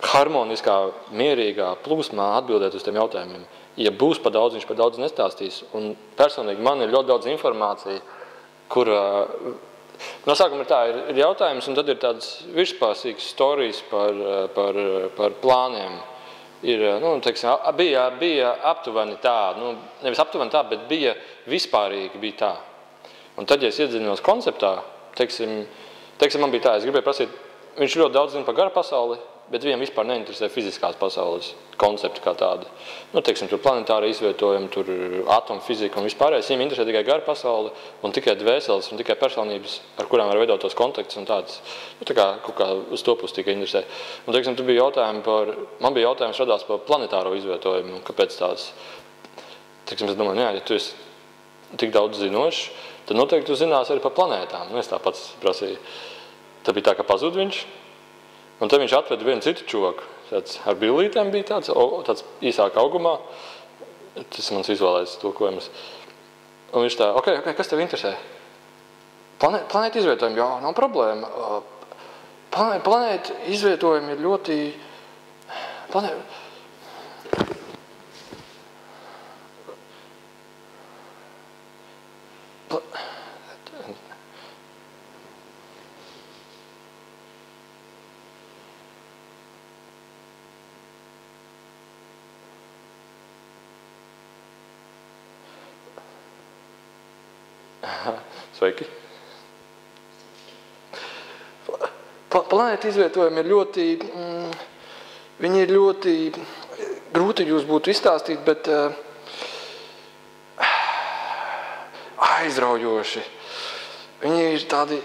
harmoniskā, mierīgā plūsmā atbildēt uz tiem jautājumiem. Ja būs par daudz, viņš par daudz nestāstīs. Un personīgi man ir ļoti daudz informācija, kur no sākuma ir jautājums, un tad ir tādas virspāsīgas storijas par plāniem. Teiksim, bija aptuveni tā, nevis aptuveni tā, bet bija vispārīgi bija tā. Un tad, ja es iedziļinos konceptā, teiksim, man bija tā, es gribēju prasīt, viņš ļoti daudz zina par garu pasauli, bet viņam vispār neinteresē fiziskās pasaules koncepti kā tādi. Teiksim, tur planetāra izvietojumi, tur atomu fizika un vispārējais. Viņam interesē tikai gara pasaule un tikai dvēseles un tikai personības, ar kurām var veidot tos kontaktus un tādas. Tā kā kaut kā uz to pusi tikai interesē. Un, teiksim, man bija jautājums radās par planetāro izvietojumu un kāpēc tās. Teiksim, es domāju, ja tu esi tik daudz zinošs, tad noteikti tu zinās arī par planētām. Es tā pats prasīju. Tad bija tā, ka pazud viņš. Un tad viņš atveda vienu citu čoku. Ar billītēm bija tāds īsāk augumā. Tas mans vizuālais tulkojums. Un viņš tā, ok, kas tev interesē? Planēta izvietojumi, jā, nav problēma. Planēta izvietojumi ir ļoti... Sveiki. Planēta izvietojumi ir ļoti, viņi ir ļoti, grūti jūs būtu izstāstīt, bet aizraujoši. Viņi ir tādi,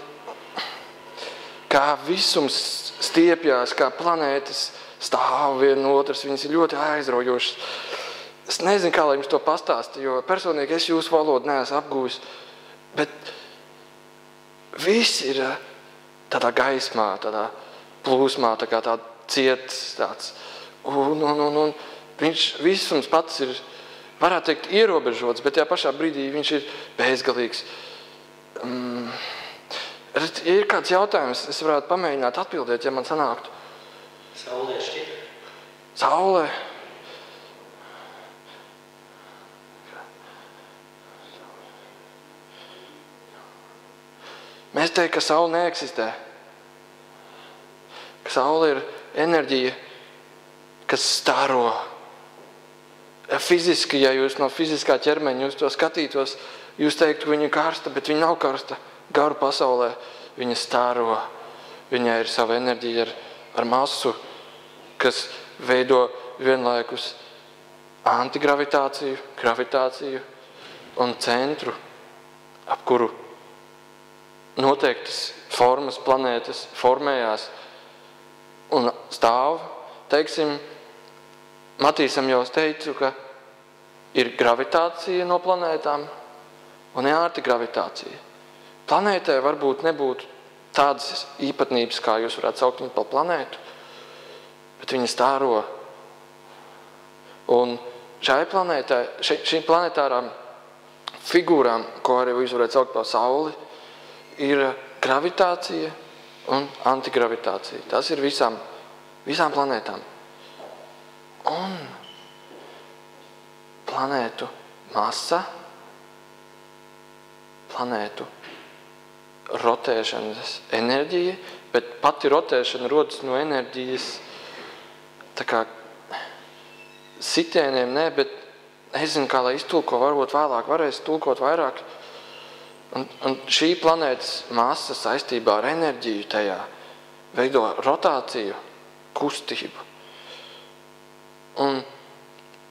kā visums stiepjās, kā planētas stāv viena otras, viņas ir ļoti aizraujošas. Es nezinu, kā lai jums to pastāstu, jo personīgi es jūsu valodu neesmu apgūvis. Bet viss ir tādā gaismā, tādā plūsmā, tā kā tāda ciets tāds. Un viņš visums pats ir, varētu teikt, ierobežots, bet tajā pašā brīdī viņš ir bezgalīgs. Ja ir kāds jautājums, es varētu pamēģināt atbildēt, ja man sanāktu. Saulē šķiet. Saulē. Mēs teikt, ka saule neeksistē. Ka saule ir enerģija, kas staro. Fiziski, ja jūs no fiziskā ķermeņa jūs to skatītos, jūs teiktu, ka viņa ir karsta, bet viņa nav karsta. Garu pasaulē viņa staro. Viņai ir sava enerģija ar masu, kas veido vienlaikus antigravitāciju, gravitāciju un centru, ap kuru noteiktas formas planētas formējās un stāv. Teiksim, Matīsam jau teicu, ka ir gravitācija no planētām un ir antigravitācija. Planētē varbūt nebūtu tādas īpatnības, kā jūs varētu saukt viņu par planētu, bet viņa stāro. Un šīm planetārām figūrām, ko arī jūs varētu saukt par sauli, ir gravitācija un antigravitācija. Tas ir visām planētām. Un planētu masa, planētu rotēšanas enerģija, bet pati rotēšana rodas no enerģijas tā kā sitieniem, bet nezinu, kā lai iztulko, varbūt vēlāk varēs tulkot vairāk. Un šī planētas masa saistībā ar enerģiju tajā veido rotāciju, kustību. Un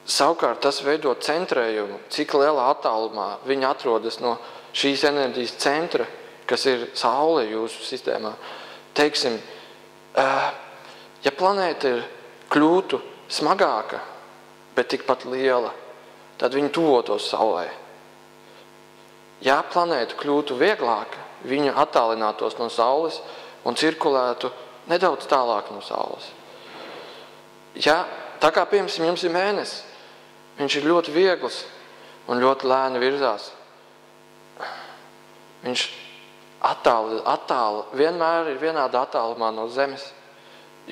savukārt tas veido centrējumu, cik lielā attālumā viņa atrodas no šīs enerģijas centra, kas ir Saule jūsu sistēmā. Teiksim, ja planēta kļūtu smagāka, bet tikpat liela, tad viņa tuvotos Saulē. Ja planēta kļūtu vieglāka, viņa attālinātos no Saules un cirkulētu nedaudz tālāk no Saules. Ja, tā kā, piemēram, jums ir mēnesis, viņš ir ļoti viegls un ļoti lēni virzās. Viņš attāli vienmēr ir vienāda attālumā no Zemes,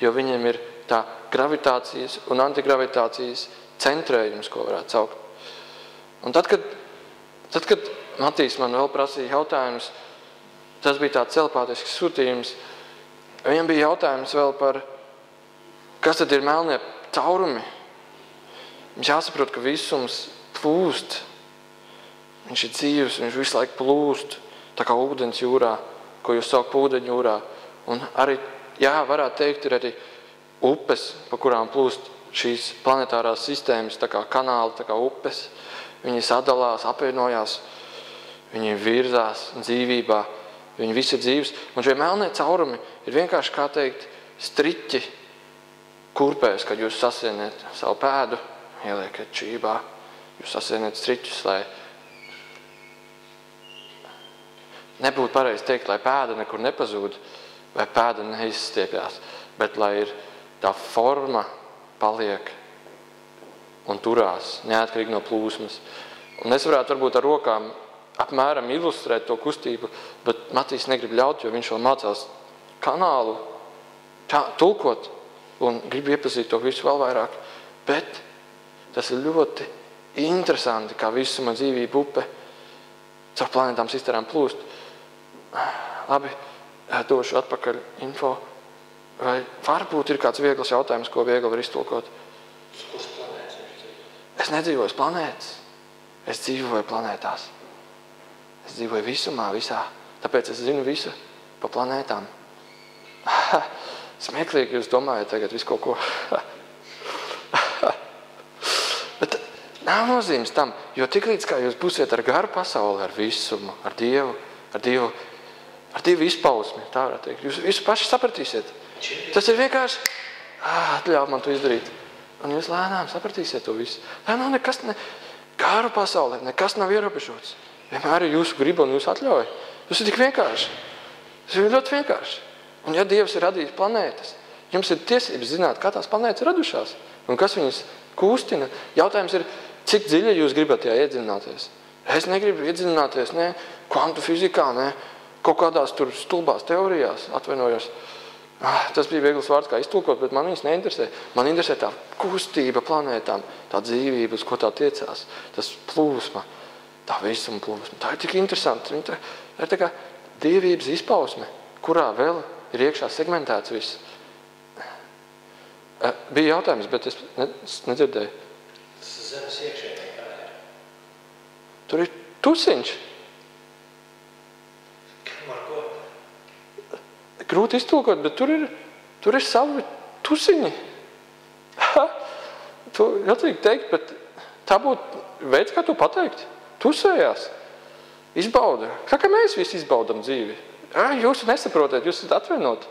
jo viņiem ir tā gravitācijas un antigravitācijas centrējums, ko varētu saukt. Un tad, kad Matīs man vēl prasīja jautājumus, tas bija tāds telepātisks sūtījums, viņam bija jautājums vēl par, kas tad ir melnie caurumi. Viņš jāsaprot, ka visums plūst. Viņš ir dzīvs, viņš visu laiku plūst, tā kā ūdens jūrā, ko jūs saukt ūdeņu jūrā. Un arī, varētu teikt, ir arī upes, pa kurām plūst šīs planetārās sistēmas, tā kā kanāli, tā kā upes. Viņi sadalās, apvienojās, viņi virzās dzīvībā, viņi visi ir dzīves. Un šie melnie caurumi ir vienkārši, kā teikt, striķi kurpēs, kad jūs sasieniet savu pēdu, ieliekat čībā, jūs sasieniet striķus, lai nebūtu pareizi teikt, lai pēda nekur nepazūd, vai pēda neizstiepjās, bet lai ir tā forma paliek un turās, neatkarīgi no plūsmas. Un es varētu varbūt ar rokām apmēram ilustrēt to kustību, bet Matīs negrib ļaut, jo viņš vēl mācās kanālu tulkot un grib iepazīt to visu vēl vairāk. Bet tas ir ļoti interesanti, kā visuma dzīvība upe caur planētām sistēmām plūst. Labi, došu atpakaļ info. Vai varbūt ir kāds viegls jautājums, ko viegli var iztulkot? Kuras planētas viņš dzīvo? Es nedzīvoju uz planētas. Es dzīvoju planētās. Es dzīvoju visumā, visā. Tāpēc es zinu visu pa planētām. Smieklīgi jūs domājat tagad visu kaut ko. Bet nav nozīmes tam, jo tiklīdz kā jūs būsiet ar garu pasauli, ar visumu, ar Dievu izpausmi, tā varētu teikt. Jūs visu paši sapratīsiet. Tas ir vienkārši, atļauj man to izdarīt. Un jūs lēnām sapratīsiet to visu. Tā nav nekas, garu pasaulē, nekas nav ierobežots. Vienmēr ir jūsu griba un jūsu atļauja. Tas ir tik vienkārši. Tas ir ļoti vienkārši. Un ja Dievs ir radījis planētas, jums ir tiesības zināt, kā tās planētas ir radušās un kas viņas kūstina. Jautājums ir, cik dziļi jūs gribat tajā iedziļināties. Es negribu iedziļināties ne kvantu fizikā, ne kaut kādās tur stulbās teorijās, atvainojos. Tas bija viegls vārds, kā iztulkot, bet man viņas neinteresē. Man interesē tā kustība planētām, tā dzīvība, uz ko tā tiecās, tas plūsma, tā visuma plūsma. Tā ir tik interesanti. Tā ir tā kā dievības izpausme, kurā vēl ir iekšā segmentēts viss. Bija jautājums, bet es nedzirdēju. Tas zemes iekšēnē kā ir. Tur ir tusiņš. Ar ko? Grūti iztulkot, bet tur ir savi tusiņi. Tu jācīgi teikt, bet tā būtu veids, kā to pateikt. Tusējās. Izbauda. Kā mēs visi izbaudam dzīvi? Jūs nesaprotat, jūs esat atvienoti.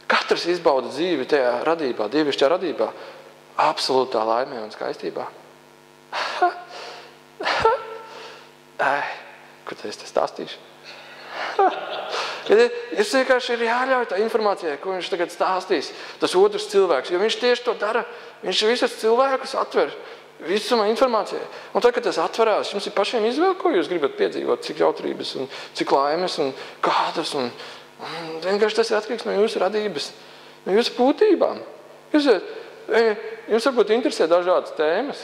Katrs izbauda dzīvi tajā radībā, dievišķā radībā, absolūtā laimē un skaistībā. Ko es te stāstīšu? Es vienkārši ir jāļauj tā informācijai, ko viņš tagad stāstīs, tas otrs cilvēks, jo viņš tieši to dara. Viņš visus cilvēkus atver visumā informācijai. Un tad, kad tas atverās, jums ir pašiem izvēle, ko jūs gribat piedzīvot, cik jautrības un cik laimes un kādas. Un vienkārši tas ir atkarīgs no jūsu radības, no jūsu būtībām. Jums varbūt interesē dažādas tēmas.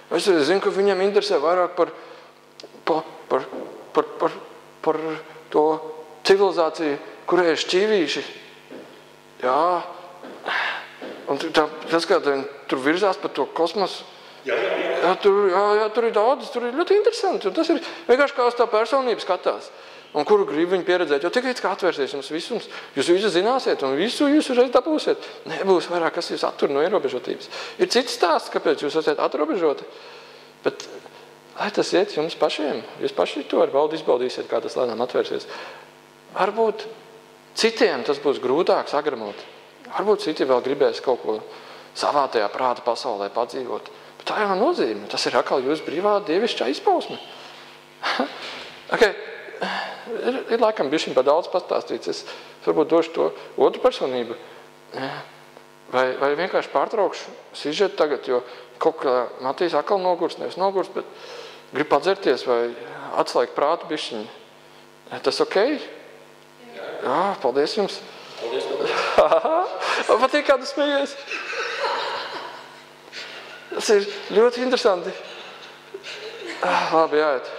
Es zinu, ka viņam interesē vairāk par to civilizāciju, kurai ir šķīvīši. Jā. Un tas, kā tur virzās par to kosmosu. Jā, tur ir daudz, tur ir ļoti interesanti. Un tas ir vienkārši kā uz tā personība skatās. Un kuru grib viņu pieredzēt. Jo tikai kā atvērsies jums visums, jūs visu zināsiet un visu jūs uzreiz dabūsiet. Nebūs vairāk, kas jūs attur no ierobežotības. Ir cits stāsts, kāpēc jūs esat atrobežoti. Bet lai tas iet jums pašiem. Jūs paši to ar baudu izbaudīsiet, kā tas lēnām atvērsies. Varbūt citiem tas būs grūtāk sagramot. Varbūt citi vēl gribēs kaut ko savā tajā prāta pasaulē padzīvot. Bet tā jau nozīme. Tas ir atkal jūsu brīvā dievišķā izpausme. Okay. Ir laikam bišķiņ par daudz pastāstīts. Es varbūt došu to otru personību. Vai vienkārši pārtraukšu sižetu tagad, jo kaut kā Matīs atkal nogurst, nevis nogurst, bet grib padzerties vai atslēgt prātu bišķiņ. Tas ok? Jā, paldies jums. Paldies. Man patīk, kā tu smejies. Tas ir ļoti interesanti. Labi, jāiet.